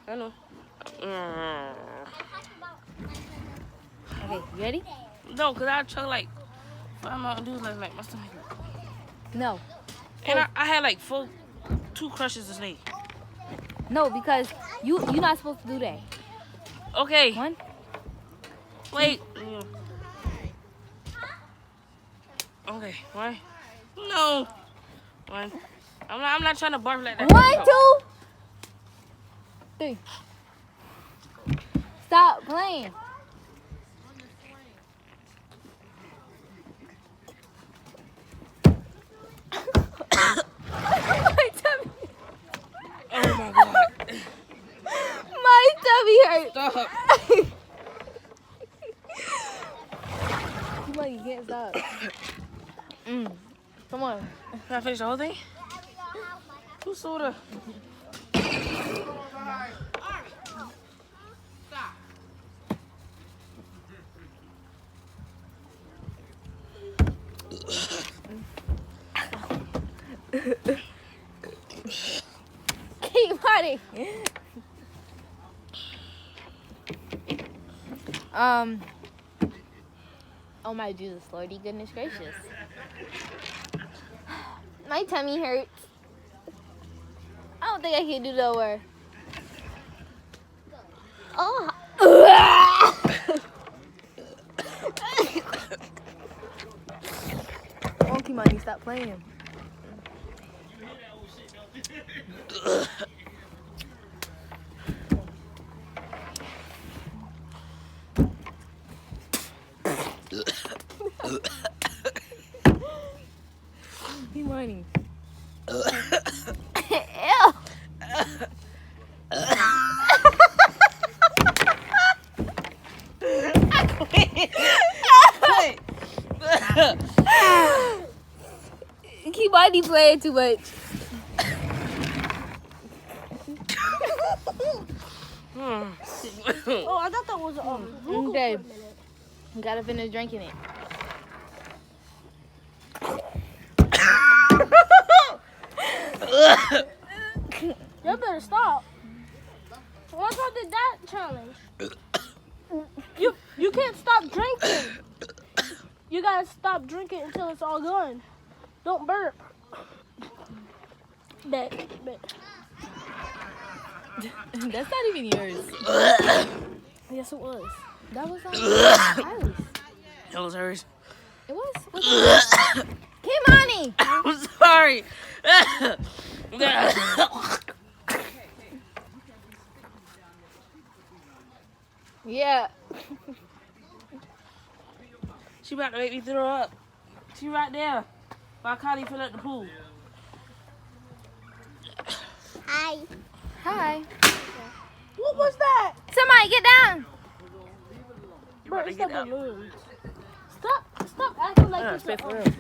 I know. Okay, you ready? No, because I chugged like 5 Mountain Dews last night. My stomach hurt. No. And I had like 2 crushes today. No, because you're not supposed to do that. Okay. 1. Wait. Okay. 1. No. 1. I'm not trying to barf like that. 1, 2, 3. Stop playing. My tummy. Oh my god. My tummy hurts. Stop. Come on, you can't stop. Come on. Can I finish the whole thing? Who's soda? Keep running. Oh my Jesus, Lordy, goodness gracious. My tummy hurts. I don't think I can do no more. Oh. Monkey money, stop playing. Keep money. Ew. Keep money playing too much. Oh, I thought that was Okay. You gotta finish drinking it. You better stop. Once I did that challenge, you can't stop drinking. You gotta stop drinking until it's all gone. Don't burp. Bet. That's not even yours. Yes, it was. That was not yours. That was hers. It was. Kimani! I'm sorry. Yeah. She about to make me throw up. She right there. While Kylie fill up the pool. Hi. Hi. What was that? Somebody get down. You about to get up. Stop acting like this. Spit for real.